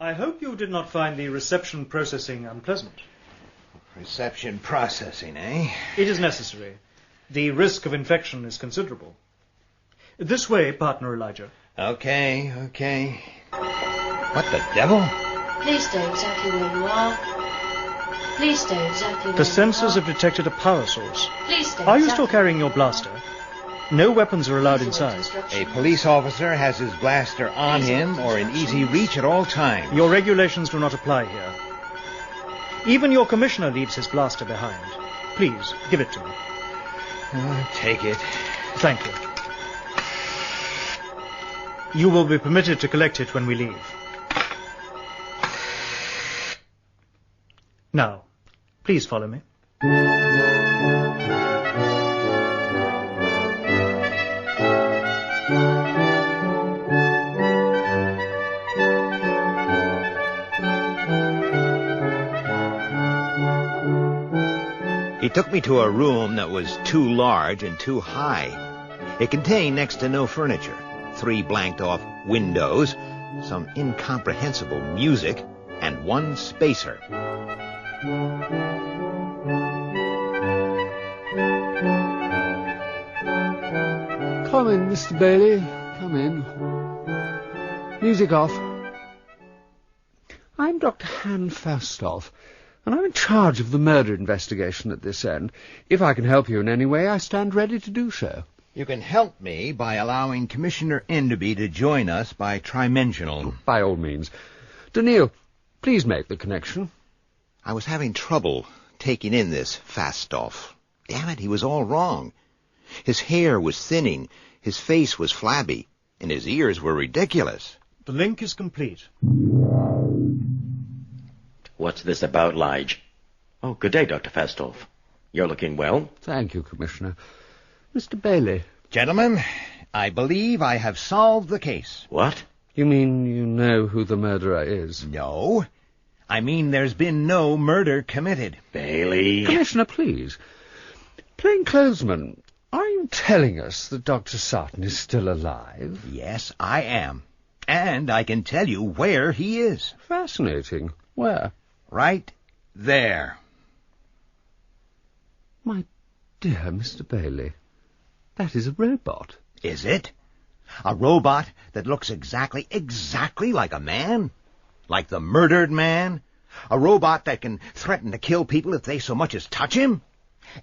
I hope you did not find the reception processing unpleasant. Reception processing, eh? It is necessary. The risk of infection is considerable. This way, partner Elijah. Okay. What the devil? Please stay exactly where you are. Please stay exactly where The sensors have detected a power source. Please stay Are you exactly still carrying your blaster? No weapons are allowed inside. A police officer has his blaster on him or in easy reach at all times. Your regulations do not apply here. Even your commissioner leaves his blaster behind. Please, give it to me. Take it. Thank you. You will be permitted to collect it when we leave. Now, please follow me. He took me to a room that was too large and too high. It contained next to no furniture, 3 blanked-off windows, some incomprehensible music, and 1 spacer. Come in, Mr. Baley. Come in. Music off. I'm Dr. Han Faustov, and I'm in charge of the murder investigation at this end. If I can help you in any way, I stand ready to do so. You can help me by allowing Commissioner Enderby to join us by trimensional. By all means. Daneel, please make the connection. I was having trouble taking in this Faustov. Damn it, he was all wrong. His hair was thinning, his face was flabby, and his ears were ridiculous. The link is complete. What's this about, Lige? Oh, good day, Dr. Faustov. You're looking well. Thank you, Commissioner. Mr. Baley. Gentlemen, I believe I have solved the case. What? You mean you know who the murderer is? No. I mean there's been no murder committed. Baley. Commissioner, please. Plainclothesman, are you telling us that Dr. Sarton is still alive? Yes, I am. And I can tell you where he is. Fascinating. Where? Right there. My dear Mr. Baley, that is a robot. Is it? A robot that looks exactly like a man? Like the murdered man? A robot that can threaten to kill people if they so much as touch him?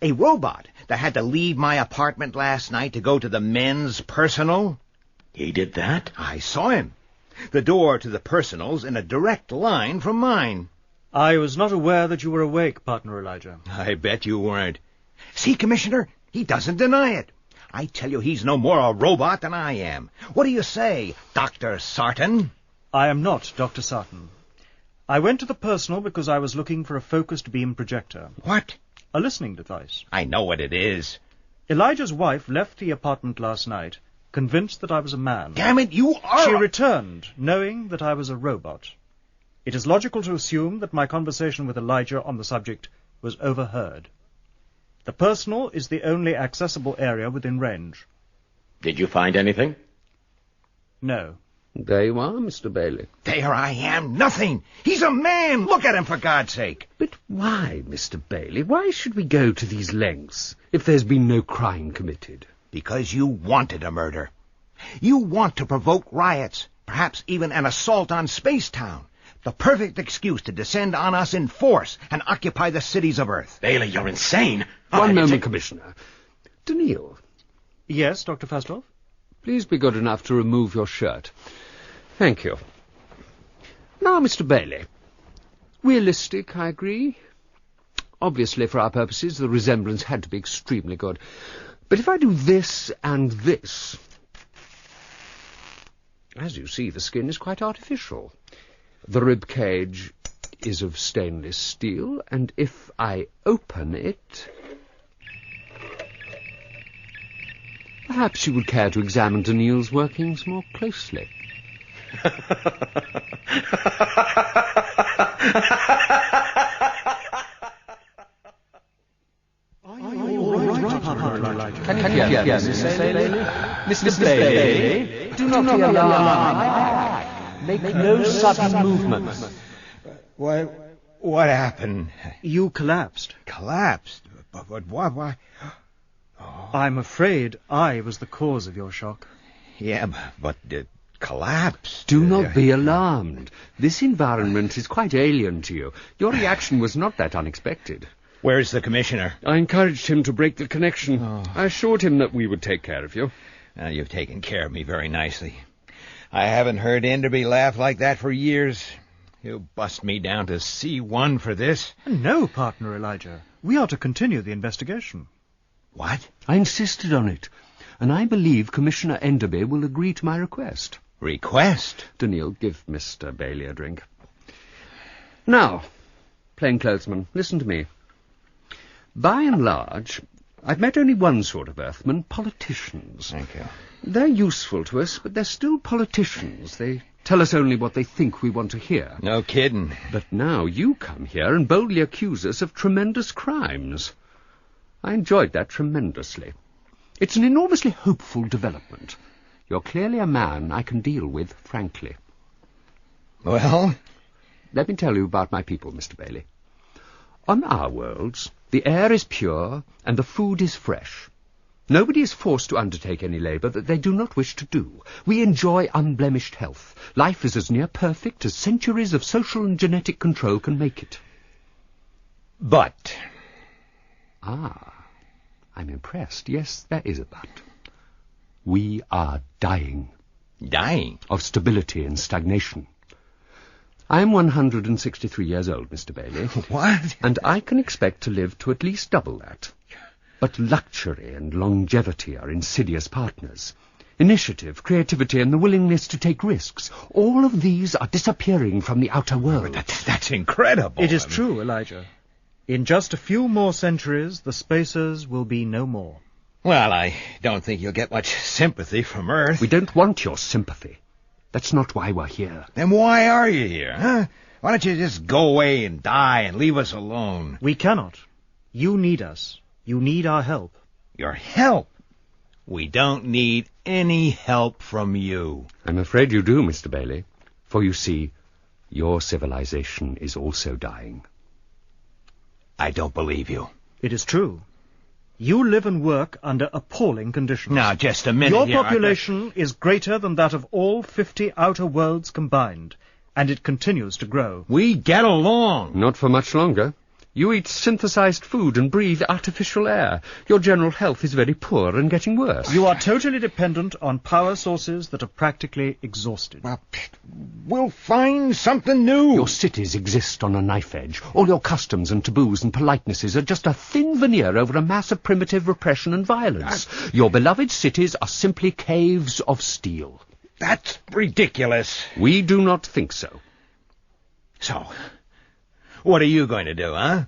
A robot that had to leave my apartment last night to go to the men's personal? He did that? I saw him. The door to the personal's in a direct line from mine. I was not aware that you were awake, partner Elijah. I bet you weren't. See, Commissioner, he doesn't deny it. I tell you, he's no more a robot than I am. What do you say, Dr. Sarton? I am not Dr. Sarton. I went to the personal because I was looking for a focused beam projector. What? A listening device. I know what it is. Elijah's wife left the apartment last night, convinced that I was a man. Damn it, you are... She returned, knowing that I was a robot. It is logical to assume that my conversation with Elijah on the subject was overheard. The personal is the only accessible area within range. Did you find anything? No. There you are, Mr. Baley. There I am, nothing. He's a man. Look at him, for God's sake. But why, Mr. Baley? Why should we go to these lengths if there's been no crime committed? Because you wanted a murder. You want to provoke riots, perhaps even an assault on Spacetown. The perfect excuse to descend on us in force and occupy the cities of Earth. Baley, you're insane. One moment, Commissioner. Daneel. Yes, Dr. Faustov? Please be good enough to remove your shirt. Thank you. Now, Mr. Baley. Realistic, I agree. Obviously, for our purposes, the resemblance had to be extremely good. But if I do this and this... As you see, the skin is quite artificial. The rib cage is of stainless steel, and if I open it... Perhaps you would care to examine Daneel's workings more closely. Can you hear Mrs. Baley? Mrs. Baley, do not be alarmed. Make no sudden movements. What happened? You collapsed. Collapsed? But why? I'm afraid I was the cause of your shock. Yeah, but it collapsed. Do not be alarmed. This environment is quite alien to you. Your reaction was not that unexpected. Where's the commissioner? I encouraged him to break the connection. I assured him that we would take care of you. You've taken care of me very nicely. I haven't heard Enderby laugh like that for years. He'll bust me down to C1 for this. No, partner Elijah. We are to continue the investigation. What? I insisted on it, and I believe Commissioner Enderby will agree to my request. Request? Daneel, give Mr. Baley a drink. Now, plainclothesman, listen to me. By and large, I've met only one sort of Earthmen, politicians. Thank you. They're useful to us, but they're still politicians. They tell us only what they think we want to hear. No kidding. But now you come here and boldly accuse us of tremendous crimes. I enjoyed that tremendously. It's an enormously hopeful development. You're clearly a man I can deal with, frankly. Well? Let me tell you about my people, Mr. Baley. On our worlds, the air is pure and the food is fresh. Nobody is forced to undertake any labour that they do not wish to do. We enjoy unblemished health. Life is as near perfect as centuries of social and genetic control can make it. But... I'm impressed. Yes, there is a but. We are dying. Dying? Of stability and stagnation. I am 163 years old, Mr. Baley. What? And I can expect to live to at least double that. But luxury and longevity are insidious partners. Initiative, creativity, and the willingness to take risks, all of these are disappearing from the outer world. That's incredible. It is true, Elijah. In just a few more centuries, the spacers will be no more. Well, I don't think you'll get much sympathy from Earth. We don't want your sympathy. That's not why we're here. Then why are you here, huh? Why don't you just go away and die and leave us alone? We cannot. You need us. You need our help. Your help? We don't need any help from you. I'm afraid you do, Mr. Baley. For you see, your civilization is also dying. I don't believe you. It is true. You live and work under appalling conditions. Now, just a minute Your here, population is greater than that of all 50 outer worlds combined, and it continues to grow. We get along. Not for much longer. You eat synthesized food and breathe artificial air. Your general health is very poor and getting worse. You are totally dependent on power sources that are practically exhausted. Well, we'll find something new. Your cities exist on a knife edge. All your customs and taboos and politenesses are just a thin veneer over a mass of primitive repression and violence. Your beloved cities are simply caves of steel. That's ridiculous. We do not think so. So, what are you going to do, huh?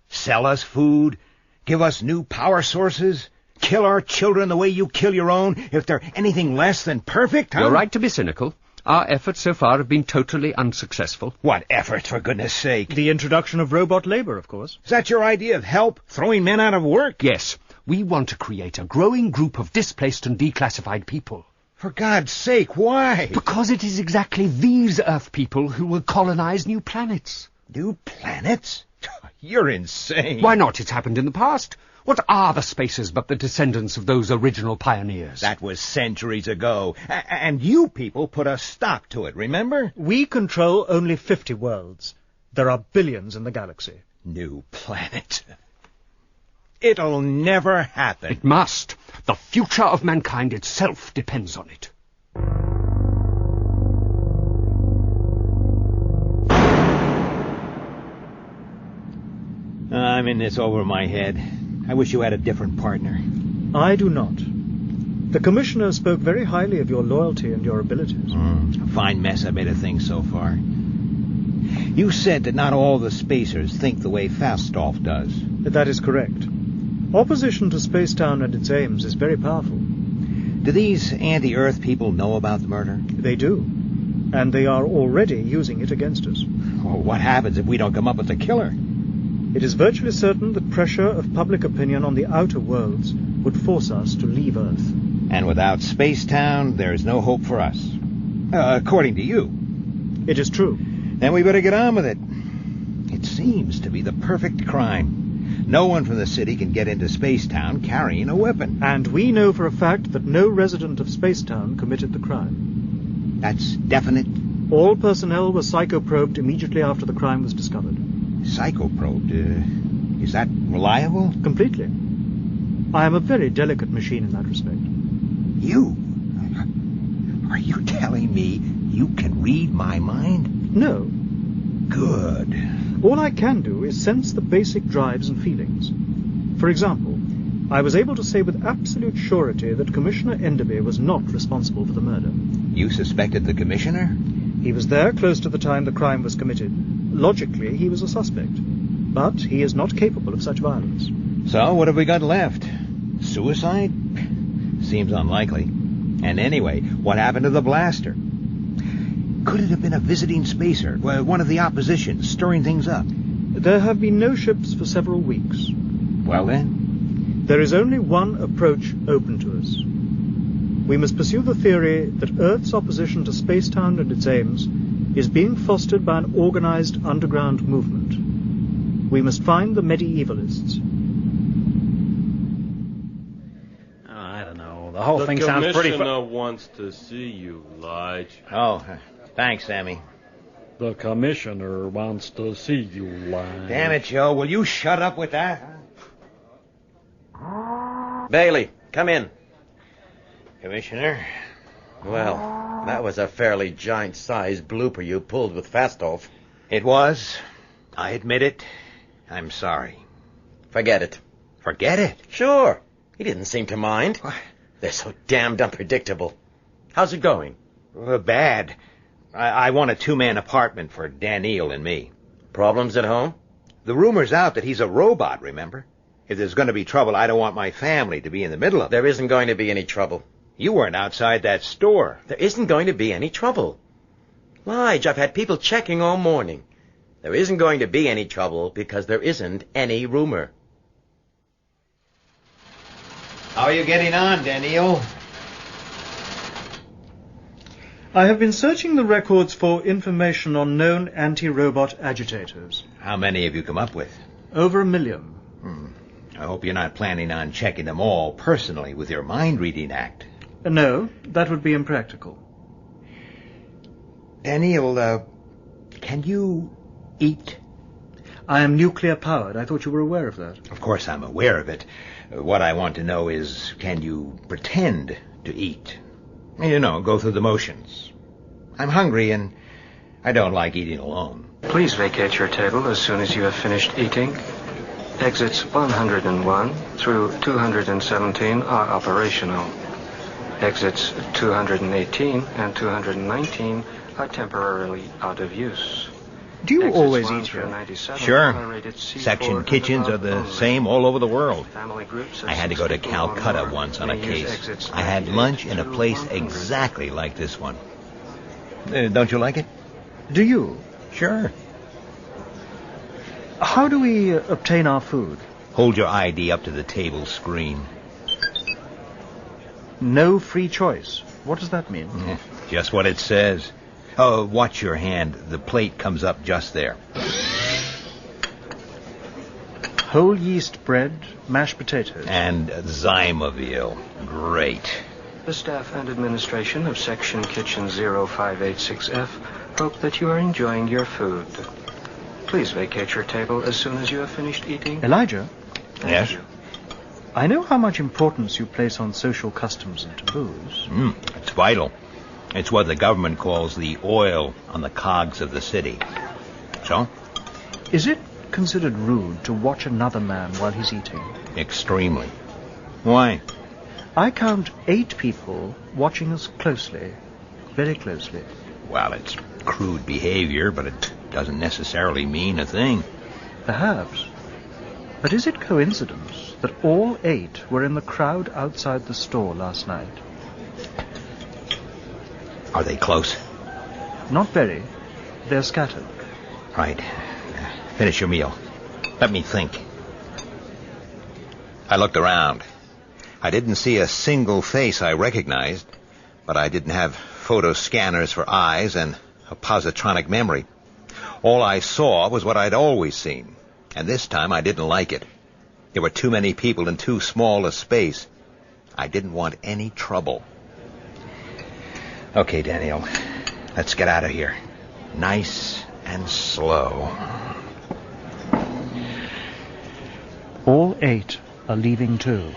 Sell us food? Give us new power sources? Kill our children the way you kill your own if they're anything less than perfect, huh? You're right to be cynical. Our efforts so far have been totally unsuccessful. What efforts, for goodness sake? The introduction of robot labor, of course. Is that your idea of help? Throwing men out of work? Yes. We want to create a growing group of displaced and declassified people. For God's sake, why? Because it is exactly these Earth people who will colonize new planets. New planets? You're insane. Why not? It's happened in the past. What are the spacers but the descendants of those original pioneers? That was centuries ago. And you people put a stop to it, remember? We control only 50 worlds. There are billions in the galaxy. New planet. It'll never happen. It must. The future of mankind itself depends on it. I'm in this over my head. I wish you had a different partner. I do not. The Commissioner spoke very highly of your loyalty and your abilities. A fine mess I made of things so far. You said that not all the spacers think the way Faustov does. That is correct. Opposition to Spacetown and its aims is very powerful. Do these anti-Earth people know about the murder? They do. And they are already using it against us. Well, what happens if we don't come up with the killer? It is virtually certain that pressure of public opinion on the outer worlds would force us to leave Earth. And without Spacetown, there is no hope for us. According to you. It is true. Then we better get on with it. It seems to be the perfect crime. No one from the city can get into Spacetown carrying a weapon. And we know for a fact that no resident of Spacetown committed the crime. That's definite? All personnel were psychoprobed immediately after the crime was discovered. Psychoprobed? Is that reliable? Completely. I am a very delicate machine in that respect. You? Are you telling me you can read my mind? No. Good. All I can do is sense the basic drives and feelings. For example, I was able to say with absolute surety that Commissioner Enderby was not responsible for the murder. You suspected the commissioner? He was there close to the time the crime was committed. Logically, he was a suspect. But he is not capable of such violence. So, what have we got left? Suicide? Seems unlikely. And anyway, what happened to the blaster? Could it have been a visiting spacer, one of the opposition, stirring things up? There have been no ships for several weeks. Well then? There is only one approach open to us. We must pursue the theory that Earth's opposition to Spacetown and its aims is being fostered by an organized underground movement. We must find the medievalists. I don't know. The whole thing sounds pretty... The commissioner wants to see you, Lige. Oh, thanks, Sammy. The commissioner wants to see you, Lige. Damn it, Joe. Will you shut up with that? Bailey, come in. Commissioner? Well, that was a fairly giant-sized blooper you pulled with Faustov. It was. I admit it. I'm sorry. Forget it. Forget it? Sure. He didn't seem to mind. What? They're so damned unpredictable. How's it going? Bad. I want a two-man apartment for Daneel and me. Problems at home? The rumor's out that he's a robot, remember? If there's going to be trouble, I don't want my family to be in the middle of it. There isn't going to be any trouble. You weren't outside that store. There isn't going to be any trouble. Lige, I've had people checking all morning. There isn't going to be any trouble because there isn't any rumor. How are you getting on, Daneel? I have been searching the records for information on known anti-robot agitators. How many have you come up with? Over 1 million. I hope you're not planning on checking them all personally with your mind-reading act. No, that would be impractical. Daneel, can you eat? I am nuclear-powered. I thought you were aware of that. Of course I'm aware of it. What I want to know is, can you pretend to eat? You know, go through the motions. I'm hungry and I don't like eating alone. Please vacate your table as soon as you have finished eating. Exits 101 through 217 are operational. Exits 218 and 219 are temporarily out of use. Do you Exits always 1 eat through here? 97 Sure. are rated C4 Section and kitchens are above the only. same all over the world. Family groups of I had to go to 6 people or Calcutta more once on a may use case. exits I had 98 lunch in a to place 100. exactly like this one. Don't you like it? Do you? Sure. How do we obtain our food? Hold your ID up to the table screen. No free choice. What does that mean? Just what it says. Oh, watch your hand. The plate comes up just there. Whole yeast bread, mashed potatoes. And Zymoville. Great. The staff and administration of Section Kitchen 0586F hope that you are enjoying your food. Please vacate your table as soon as you have finished eating. Elijah, Thank Yes? you. I know how much importance you place on social customs and taboos. It's vital. It's what the government calls the oil on the cogs of the city. So? Is it considered rude to watch another man while he's eating? Extremely. Why? I count 8 people watching us closely, very closely. Well, it's crude behavior, but it doesn't necessarily mean a thing. Perhaps. But is it coincidence that all 8 were in the crowd outside the store last night? Are they close? Not very. They're scattered. Right. Finish your meal. Let me think. I looked around. I didn't see a single face I recognized, but I didn't have photo scanners for eyes, and a positronic memory. All I saw was what I'd always seen, and this time I didn't like it. There were too many people in too small a space. I didn't want any trouble. Okay, Daneel, let's get out of here. Nice and slow. All 8 are leaving too.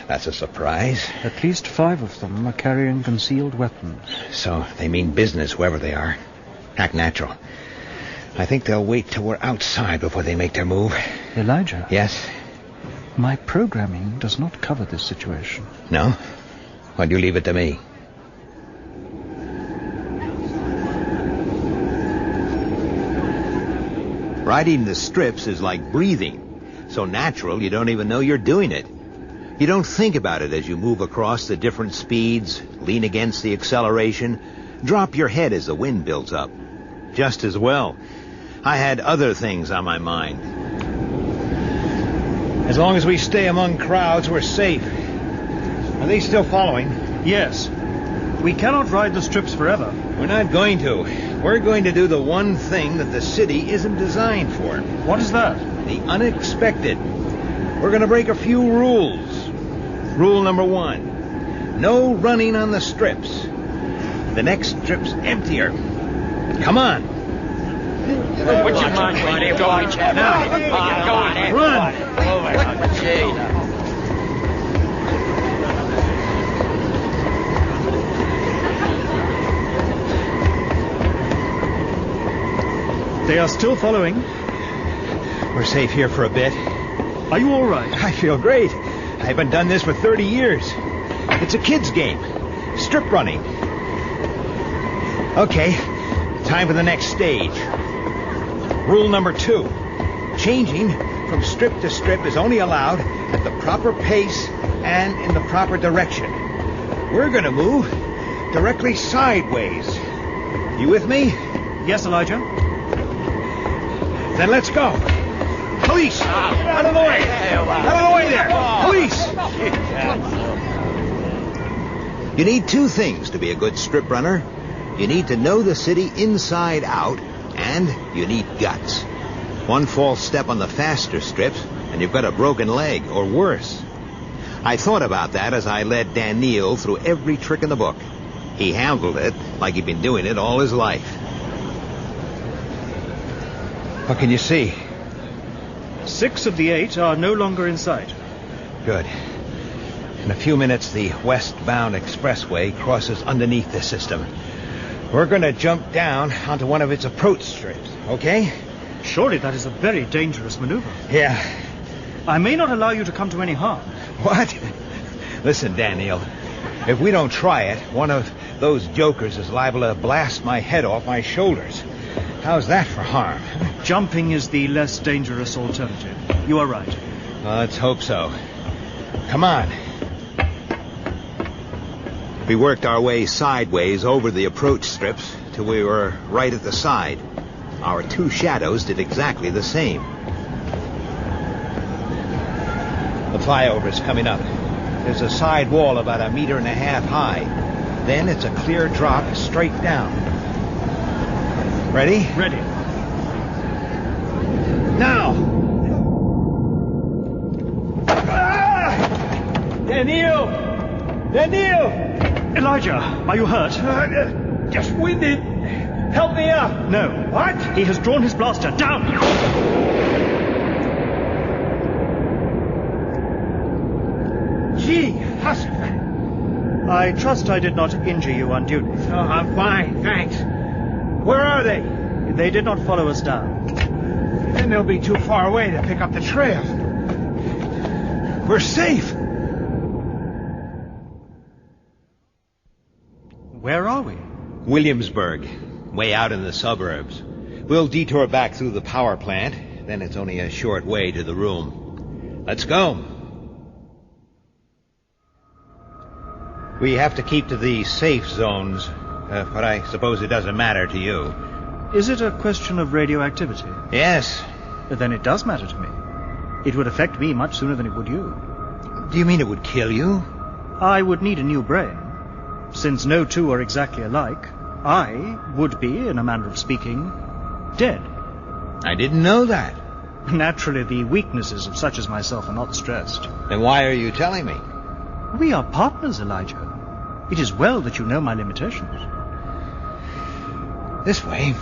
That's a surprise. At least 5 of them are carrying concealed weapons. So they mean business, whoever they are. Act natural. I think they'll wait till we're outside before they make their move. Elijah? Yes? My programming does not cover this situation. No? Why'd you leave it to me? Riding the strips is like breathing. So natural you don't even know you're doing it. You don't think about it as you move across the different speeds, lean against the acceleration, drop your head as the wind builds up. Just as well. I had other things on my mind. As long as we stay among crowds, we're safe. Are they still following? Yes. We cannot ride the strips forever. We're not going to. We're going to do the one thing that the city isn't designed for. What is that? The unexpected. We're going to break a few rules. Rule number 1. No running on the strips. The next strip's emptier. Come on. Would you mind going now? Run! They are still following. We're safe here for a bit. Are you all right? I feel great. I haven't done this for 30 years. It's a kid's game. Strip running. Okay, time for the next stage. Rule number 2. Changing from strip to strip is only allowed at the proper pace and in the proper direction. We're going to move directly sideways. You with me? Yes, Elijah. Then let's go. Police! Out of the way! Out of the way there! Police! You need 2 things to be a good strip runner. You need to know the city inside out, and you need guts. One false step on the faster strips, and you've got a broken leg, or worse. I thought about that as I led Daneel through every trick in the book. He handled it like he'd been doing it all his life. What can you see? 6 of the 8 are no longer in sight. Good. In a few minutes, the westbound expressway crosses underneath the system. We're going to jump down onto one of its approach strips, okay? Surely that is a very dangerous maneuver. Yeah. I may not allow you to come to any harm. What? Listen, Daneel, if we don't try it, one of those jokers is liable to blast my head off my shoulders. How's that for harm? Jumping is the less dangerous alternative. You are right. Well, let's hope so. Come on. We worked our way sideways over the approach strips till we were right at the side. Our 2 shadows did exactly the same. The flyover's coming up. There's a side wall about 1.5 meters high. Then it's a clear drop straight down. Ready? Ready. Now! Ah! Daneel! Daneel! Elijah, are you hurt? Just winded. Help me up. No. What? He has drawn his blaster. Down! Gee, husk. I trust I did not injure you unduly. Oh, I'm fine, thanks. Where are they? They did not follow us down. Then they'll be too far away to pick up the trail. We're safe. Where are we? Williamsburg, way out in the suburbs. We'll detour back through the power plant, then it's only a short way to the room. Let's go. We have to keep to the safe zones, but I suppose it doesn't matter to you. Is it a question of radioactivity? Yes. Then it does matter to me. It would affect me much sooner than it would you. Do you mean it would kill you? I would need a new brain. Since no 2 are exactly alike, I would be, in a manner of speaking, dead. I didn't know that. Naturally, the weaknesses of such as myself are not stressed. Then why are you telling me? We are partners, Elijah. It is well that you know my limitations. This way.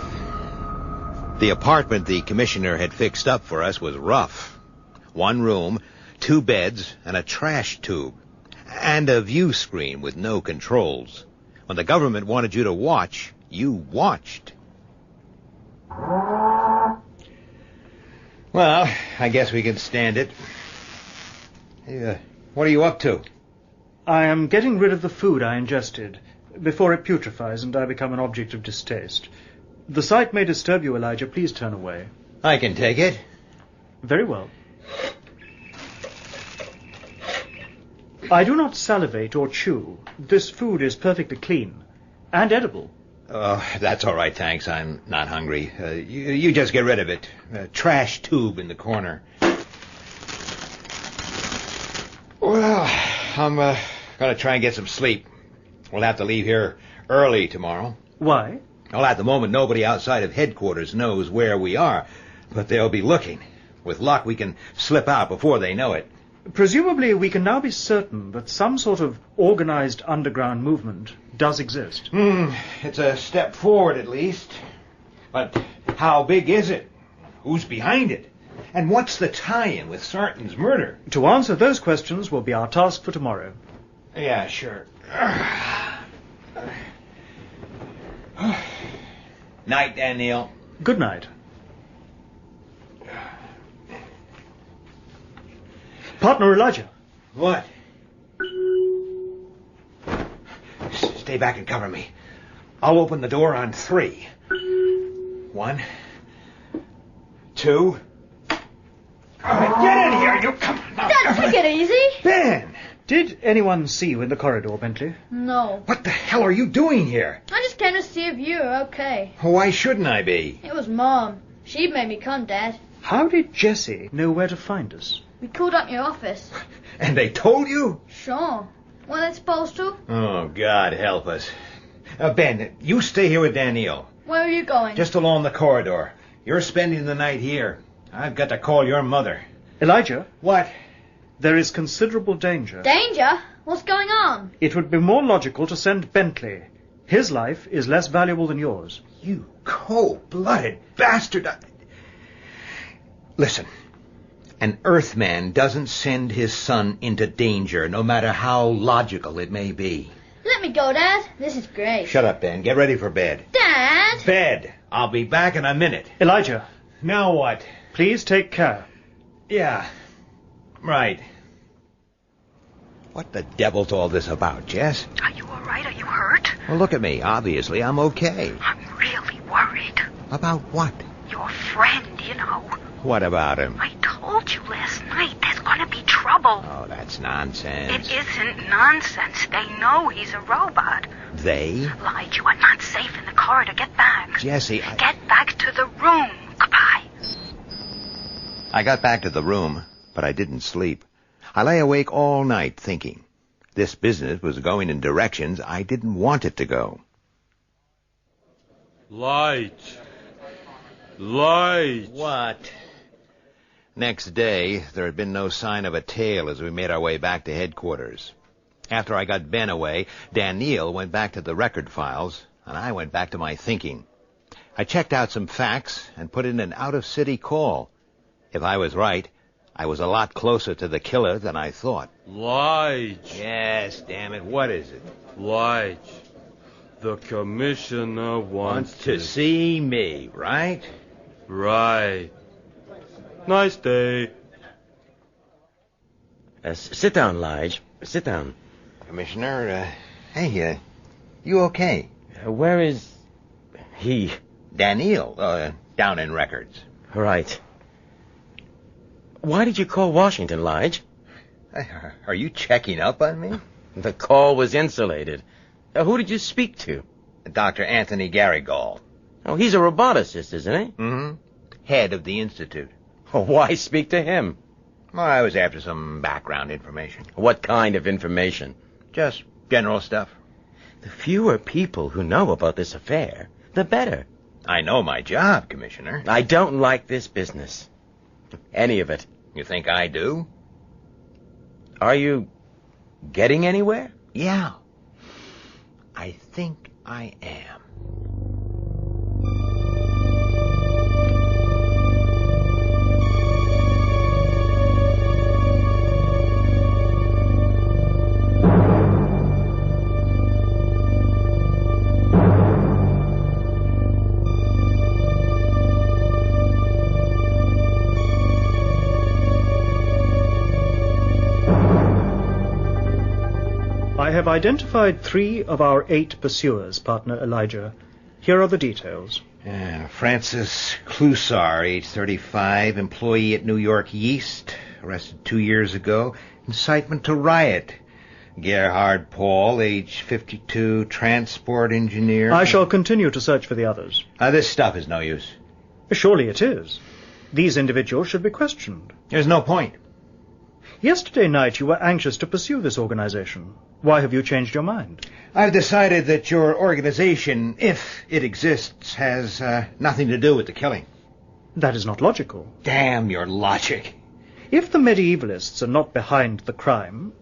The apartment the commissioner had fixed up for us was rough. 1 room, 2 beds, and a trash tube. And a view screen with no controls. When the government wanted you to watch, you watched. Well, I guess we can stand it. Hey, what are you up to? I am getting rid of the food I ingested before it putrefies and I become an object of distaste. The sight may disturb you, Elijah. Please turn away. I can take it. Very well. I do not salivate or chew. This food is perfectly clean and edible. Oh, that's all right, thanks. I'm not hungry. You just get rid of it. Trash tube in the corner. Well, I'm going to try and get some sleep. We'll have to leave here early tomorrow. Why? Well, at the moment, nobody outside of headquarters knows where we are, but they'll be looking. With luck, we can slip out before they know it. Presumably, we can now be certain that some sort of organized underground movement does exist. It's a step forward, at least. But how big is it? Who's behind it? And what's the tie-in with Sarton's murder? To answer those questions will be our task for tomorrow. Yeah, sure. Night, Daneel. Good night. Partner Elijah. What? Stay back and cover me. I'll open the door on 3. 1, 2. All right, get in here, you come on now. Dad, take it easy. Ben! Did anyone see you in the corridor, Bentley? No. What the hell are you doing here? I just came to see if you were okay. Why shouldn't I be? It was Mom. She made me come, Dad. How did Jessie know where to find us? We called up your office. And they told you? Sure. Weren't they supposed to? Oh, God help us. Ben, you stay here with Daneel. Where are you going? Just along the corridor. You're spending the night here. I've got to call your mother. Elijah, What? there is considerable danger. Danger? What's going on? It would be more logical to send Bentley. His life is less valuable than yours. You cold-blooded bastard. Listen. An Earthman doesn't send his son into danger, no matter how logical it may be. Let me go, Dad. This is great. Shut up, Ben. Get ready for bed. Dad! Bed. I'll be back in a minute. Elijah, Now what? please take care. Yeah. Right. What the devil's all this about, Jess? Are you all right? Are you hurt? Well, look at me. Obviously, I'm okay. I'm really worried. About what? Your friend, you know. What about him? I told you last night there's gonna be trouble. Oh, that's nonsense. It isn't nonsense. They know he's a robot. They? Lige, you are not safe in the corridor. Get back. Jessie, Get back to the room. Goodbye. I got back to the room, but I didn't sleep. I lay awake all night thinking. This business was going in directions I didn't want it to go. Light. Light. What? Next day, there had been no sign of a tail as we made our way back to headquarters. After I got Ben away, Daneel went back to the record files, and I went back to my thinking. I checked out some facts and put in an out-of-city call. If I was right, I was a lot closer to the killer than I thought. Light. Yes, damn it, what is it? Light. The commissioner wants To see me, right? Right. Nice day. Sit down, Lige. Sit down. Commissioner, hey, you okay? Where is he? Daneel, down in records. Right. Why did you call Washington, Lige? Are you checking up on me? The call was insulated. Who did you speak to? Dr. Anthony Garrigal. Oh, he's a roboticist, isn't he? Mm-hmm. Head of the Institute. Why speak to him? Well, I was after some background information. What kind of information? Just general stuff. The fewer people who know about this affair, the better. I know my job, Commissioner. I don't like this business. Any of it. You think I do? Are you getting anywhere? Yeah. I think I am. I have identified 3 of our 8 pursuers, partner Elijah. Here are the details. Francis Clusar, age 35, employee at New York Yeast, arrested 2 years ago, incitement to riot. Gerhard Paul, age 52, transport engineer. I shall continue to search for the others. This stuff is no use. Surely it is. These individuals should be questioned. There's no point. Yesterday night you were anxious to pursue this organization. Why have you changed your mind? I've decided that your organization, if it exists, has nothing to do with the killing. That is not logical. Damn your logic. If the medievalists are not behind the crime,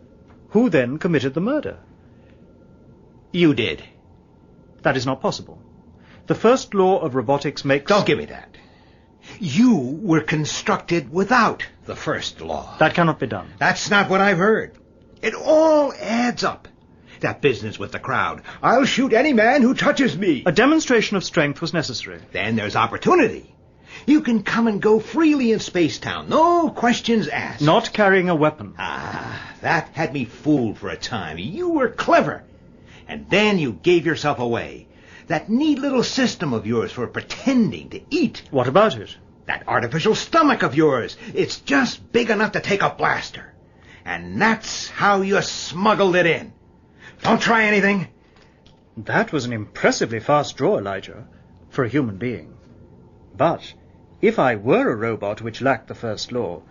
who then committed the murder? You did. That is not possible. The first law of robotics makes... Don't give me that. You were constructed without the first law. That cannot be done. That's not what I've heard. It all adds up. That business with the crowd. I'll shoot any man who touches me. A demonstration of strength was necessary. Then there's opportunity. You can come and go freely in Spacetown. No questions asked. Not carrying a weapon. That had me fooled for a time. You were clever. And then you gave yourself away. That neat little system of yours for pretending to eat. What about it? That artificial stomach of yours. It's just big enough to take a blaster. And that's how you smuggled it in. Don't try anything. That was an impressively fast draw, Elijah, for a human being. But if I were a robot which lacked the first law,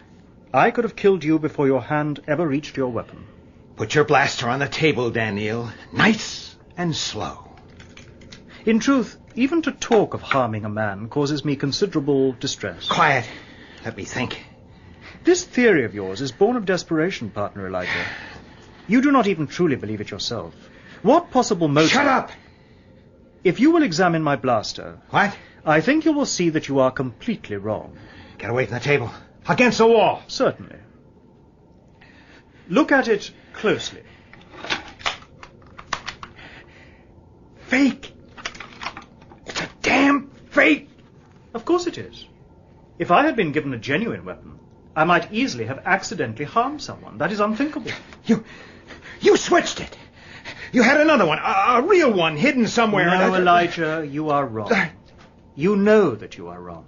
I could have killed you before your hand ever reached your weapon. Put your blaster on the table, Daneel. Nice and slow. In truth, even to talk of harming a man causes me considerable distress. Quiet. Let me think. This theory of yours is born of desperation, partner Elijah. You do not even truly believe it yourself. What possible motive... Shut up! If you will examine my blaster... What? I think you will see that you are completely wrong. Get away from the table. Against the wall. Certainly. Look at it closely. Fake. It's a damn fake. Of course it is. If I had been given a genuine weapon, I might easily have accidentally harmed someone. That is unthinkable. You switched it. You had another one, a real one, hidden somewhere. No, Elijah, you are wrong. You know that you are wrong.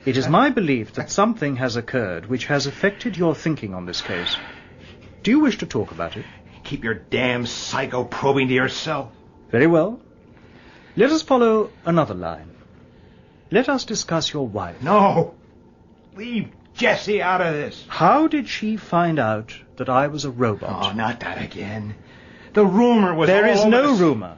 It is my belief that something has occurred which has affected your thinking on this case. Do you wish to talk about it? Keep your damn psycho-probing to yourself. Very well. Let us follow another line. Let us discuss your wife. No. Leave Jessie out of this. How did she find out that I was a robot? Oh, not that again. The rumor was There is all no this... rumor.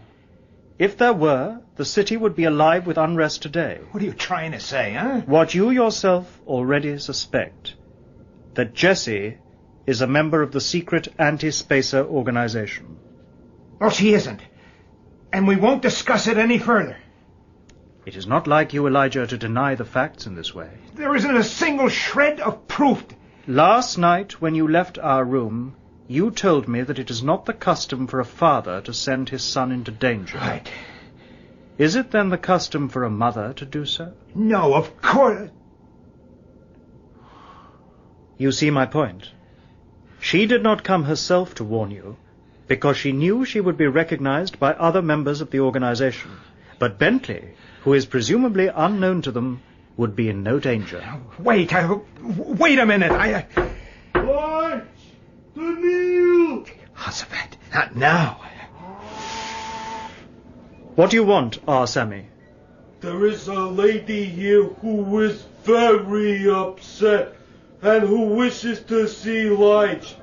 If there were, the city would be alive with unrest today. What are you trying to say, huh? What you yourself already suspect. That Jessie is a member of the secret anti-spacer organization. Well, she isn't. And we won't discuss it any further. It is not like you, Elijah, to deny the facts in this way. There isn't a single shred of proof. Last night, when you left our room, you told me that it is not the custom for a father to send his son into danger. Right. Is it then the custom for a mother to do so? No, of course. You see my point. She did not come herself to warn you, because she knew she would be recognized by other members of the organization. But Bentley, who is presumably unknown to them, would be in no danger. Wait a minute. George! Daneel! How's-a-bet? Not now. What do you want, Sammy? There is a lady here who is very upset and who wishes to see Elijah.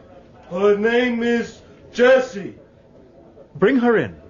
Her name is Jessie. Bring her in.